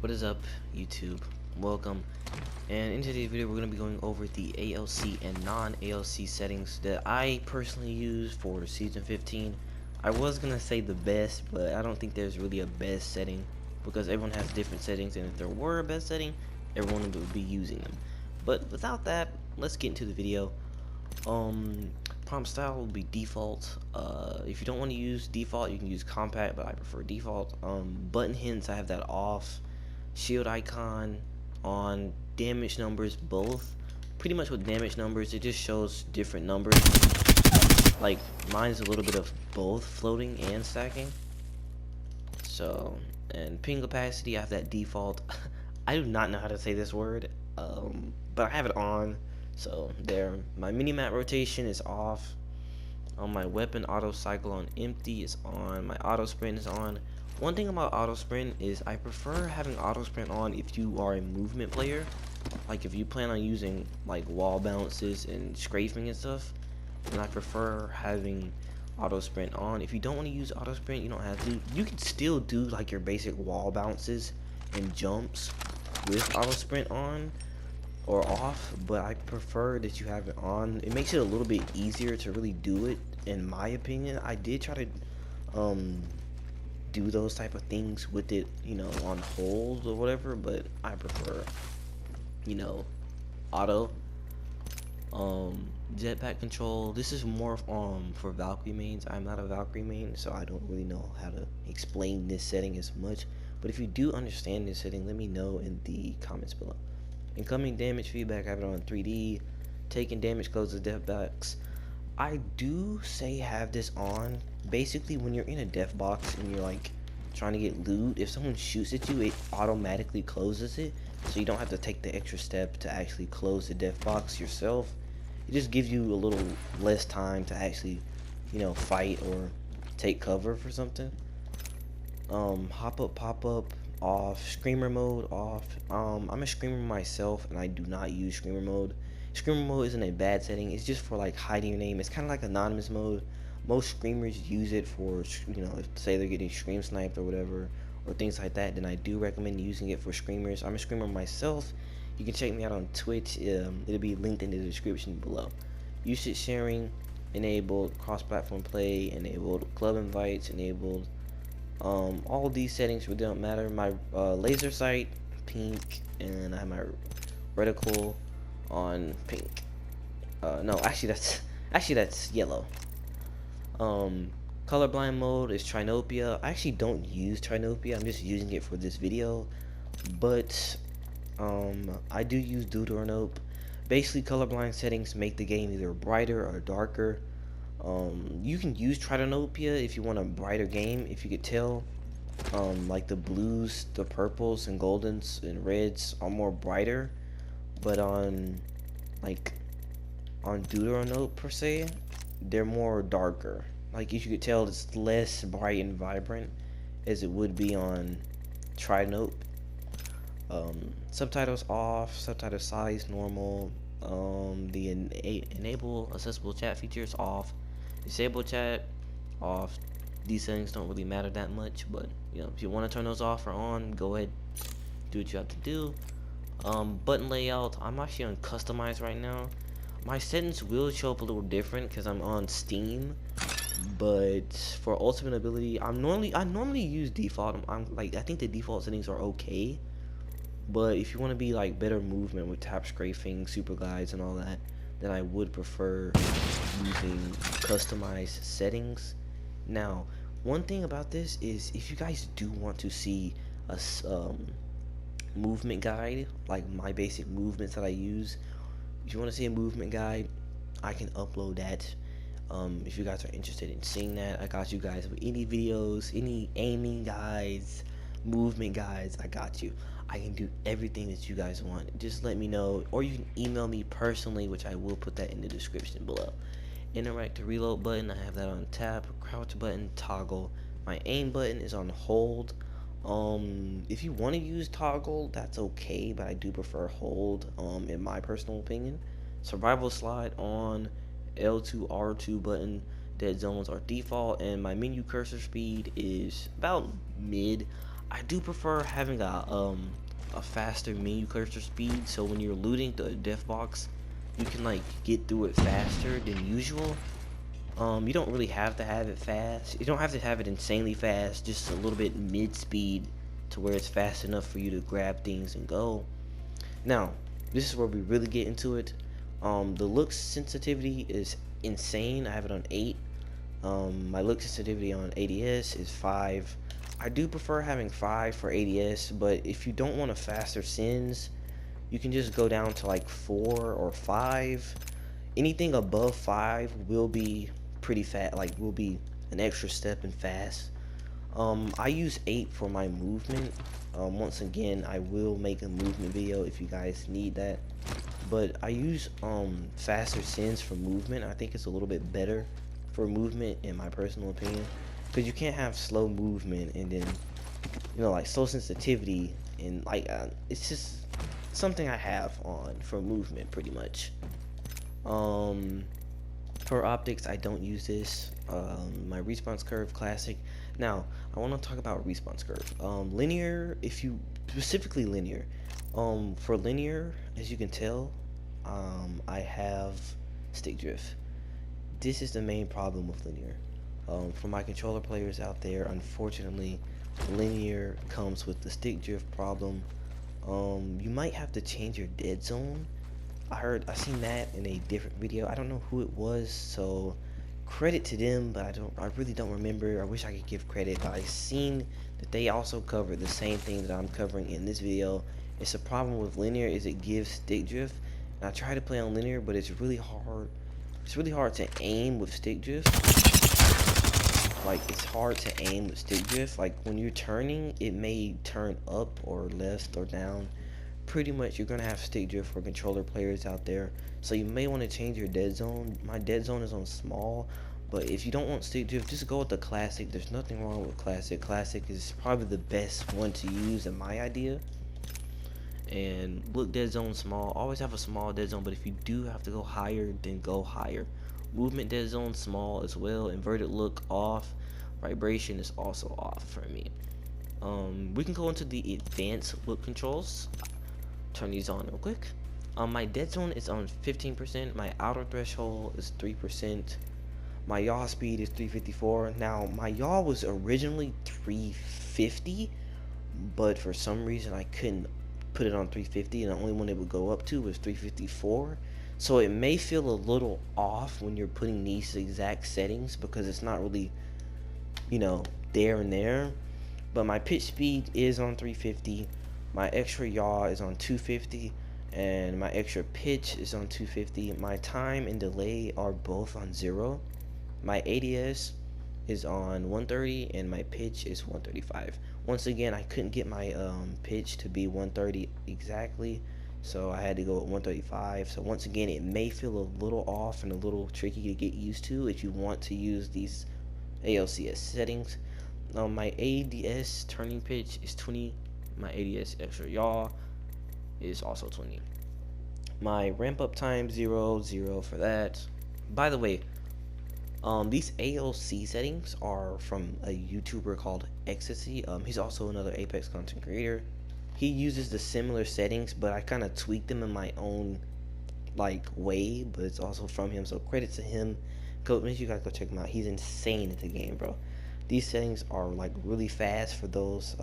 What is up, YouTube? Welcome. And in today's video, we're going to be going over the ALC and non-ALC settings that I personally use for Season 15. I was going to say the best, but I don't think there's really a best setting because everyone has different settings, and if there were a best setting, everyone would be using them. But without that, let's get into the video. Prompt style will be default. If you don't want to use default, you can use compact, but I prefer default. Button hints, I have that off. Shield icon on, damage numbers both. Pretty much with damage numbers, it just shows different numbers. Like mine is a little bit of both floating and stacking. So, and ping capacity, I have that default. I do not know how to say this word, but I have it on. So there, my mini-map rotation is off. On my weapon auto cycle on empty is on. My auto sprint is on. One thing about auto sprint is I prefer having auto sprint on if you are a movement player. Like if you plan on using like wall bounces and scraping and stuff, then I prefer having auto sprint on. If you don't want to use auto sprint, you don't have to. You can still do like your basic wall bounces and jumps with auto sprint on or off, but I prefer that you have it on. It makes it a little bit easier to really do it, in my opinion. I did try to do those type of things with it, on hold or whatever, but I prefer, auto. Jetpack control, this is more for Valkyrie mains. I'm not a Valkyrie main, so I don't really know how to explain this setting as much, but if you do understand this setting, let me know in the comments below. Incoming damage feedback, I have it on 3D. Taking damage closes death box. I do say have this on. Basically, when you're in a death box and you're like trying to get loot, if someone shoots at you, it automatically closes it, so you don't have to take the extra step to actually close the death box yourself. It just gives you a little less time to actually, fight or take cover for something. Hop up, pop up, off. Screamer mode off. I'm a screamer myself, and I do not use screamer mode. Screamer mode isn't a bad setting. It's just for like hiding your name. It's kind of like anonymous mode. Most screamers use it for, if say they're getting scream sniped or whatever, or things like that. Then I do recommend using it for screamers. I'm a screamer myself. You can check me out on Twitch. It'll be linked in the description below. Usage sharing enabled. Cross-platform play enabled. Club invites enabled. All of these settings really don't matter. My laser sight pink, and I have my reticle on pink. No, actually that's yellow. Colorblind mode is Trinopia. I actually don't use Trinopia. I'm just using it for this video, but I do use Deuteronope. Basically, colorblind settings make the game either brighter or darker. You can use Tritonopia if you want a brighter game. If you could tell, like the blues, the purples and goldens and reds are more brighter, but on Deuteronope per se, they're more darker. Like if you could tell, it's less bright and vibrant as it would be on Trinope. Subtitles off, subtitle size normal. The enable accessible chat features off. Disable chat off. These settings don't really matter that much, but if you want to turn those off or on, go ahead, do what you have to do. Button layout, I'm actually on customize right now. My settings will show up a little different because I'm on Steam, but for ultimate ability, I normally use default. I think the default settings are okay, but if you want to be like better movement with tap scraping, super glides, and all that, then I would prefer using customized settings. Now, one thing about this is if you guys do want to see a movement guide, like my basic movements that I use, if you want to see a movement guide, I can upload that. If you guys are interested in seeing that, I got you guys with any videos, any aiming guides, movement guides. I got you. I can do everything that you guys want. Just let me know, or you can email me personally, which I will put that in the description below. Interact to reload button, I have that on tap. Crouch button, toggle. My aim button is on hold. If you want to use toggle, that's okay, but I do prefer hold, in my personal opinion. Survival slide on. L2, R2 button. Dead zones are default, and my menu cursor speed is about mid. I do prefer having a faster menu cursor speed, so when you're looting the death box, you can like get through it faster than usual. You don't really have to have it fast. You don't have to have it insanely fast, just a little bit mid speed to where it's fast enough for you to grab things and go. Now, this is where we really get into it. The look sensitivity is insane. I have it on 8. My look sensitivity on ADS is 5. I do prefer having 5 for ADS, but if you don't want a faster sins, you can just go down to like 4 or 5. Anything above 5 will be pretty fast, like will be an extra step and fast. I use 8 for my movement. Once again, I will make a movement video if you guys need that. But I use faster sins for movement. I think it's a little bit better for movement in my personal opinion, because you can't have slow movement and then like slow sensitivity, and like it's just something I have on for movement pretty much. For optics, I don't use this. My response curve classic. Now I want to talk about response curve. Linear, if you specifically linear. For linear, as you can tell, I have stick drift. This is the main problem with linear. For my controller players out there, unfortunately, linear comes with the stick drift problem. You might have to change your dead zone. I seen that in a different video. I don't know who it was, so credit to them, but I really don't remember. I wish I could give credit, but I seen that they also covered the same thing that I'm covering in this video. It's a problem with linear is it gives stick drift. And I try to play on linear, but it's really hard. It's really hard to aim with stick drift. Like, it's hard to aim with stick drift. Like, when you're turning, it may turn up or left or down. Pretty much, you're gonna have stick drift for controller players out there. So you may want to change your dead zone. My dead zone is on small, but if you don't want stick drift, just go with the classic. There's nothing wrong with classic. Classic is probably the best one to use in my idea. And look, dead zone small. Always have a small dead zone, but if you do have to go higher, then go higher. Movement dead zone small as well. Inverted look off. Vibration is also off for me. We can go into the advanced look controls. Turn these on real quick. My dead zone is on 15%. My outer threshold is 3%. My yaw speed is 354. Now my yaw was originally 350, but for some reason I couldn't put it on 350, and the only one it would go up to was 354. So it may feel a little off when you're putting these exact settings, because it's not really, there and there. But my pitch speed is on 350. My extra yaw is on 250, and my extra pitch is on 250. My time and delay are both on 0. My ADS is on 130, and my pitch is 135. Once again, I couldn't get my pitch to be 130 exactly, so I had to go at 135. So once again, it may feel a little off and a little tricky to get used to if you want to use these ALCS settings. My ADS turning pitch is 20. My ADS extra yaw is also 20. My ramp up time 0, 0 for that. By the way, these ALC settings are from a YouTuber called Ecstasy. He's also another Apex content creator. He uses the similar settings, but I kind of tweaked them in my own way, but it's also from him, so credit to him. Make sure you guys go check him out. He's insane at the game, bro. These settings are really fast for those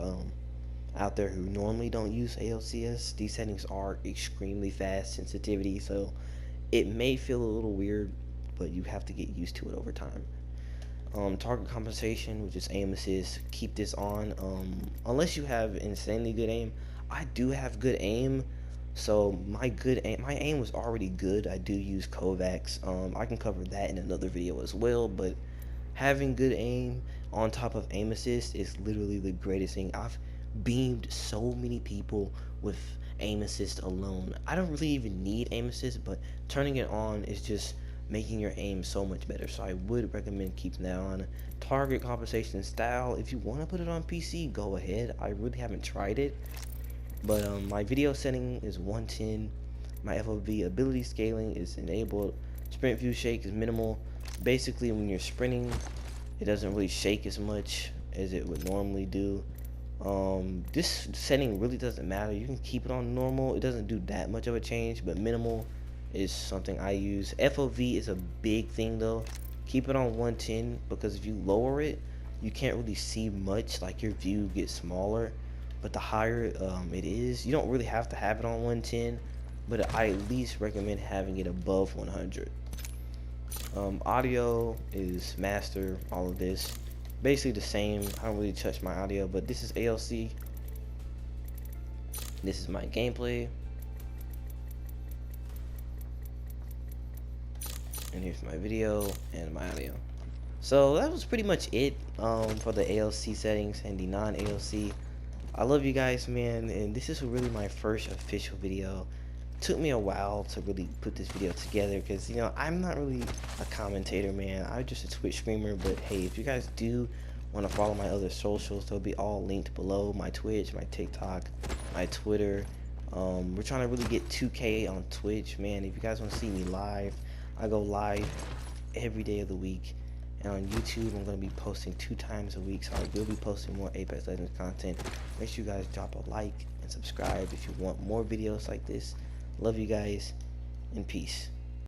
out there who normally don't use ALCS. These settings are extremely fast sensitivity, so it may feel a little weird, but you have to get used to it over time. Target compensation, which is aim assist, keep this on. Unless you have insanely good aim. I do have good aim, so my aim was already good. I do use Kovacs. I can cover that in another video as well, but having good aim on top of aim assist is literally the greatest thing. I've beamed so many people with aim assist alone. I don't really even need aim assist, but turning it on is just making your aim so much better, so I would recommend keeping that on. Target compensation style, if you want to put it on PC, go ahead. I really haven't tried it, but my video setting is 110. My FOV ability scaling is enabled. Sprint view shake is minimal. Basically, when you're sprinting, it doesn't really shake as much as it would normally do. This setting really doesn't matter. You can keep it on normal. It doesn't do that much of a change, but minimal is something I use. FOV is a big thing though. Keep it on 110 because if you lower it, you can't really see much. Like your view gets smaller. But the higher it is, you don't really have to have it on 110. But I at least recommend having it above 100. Audio is master. All of this basically the same. I don't really touch my audio, but this is ALC. This is my gameplay, and here's my video and my audio. So that was pretty much it for the ALC settings and the non-ALC. I love you guys, man, and this is really my first official video. Took me a while to really put this video together because, you know, I'm not really a commentator, man. I'm just a Twitch streamer. But hey, if you guys do want to follow my other socials, they'll be all linked below. My Twitch, my TikTok, my Twitter. We're trying to really get 2K on Twitch, man. If you guys want to see me live, I go live every day of the week. And on YouTube, I'm going to be posting 2 times a week, so I will be posting more Apex Legends content. Make sure you guys drop a like and subscribe if you want more videos like this. Love you guys, and peace.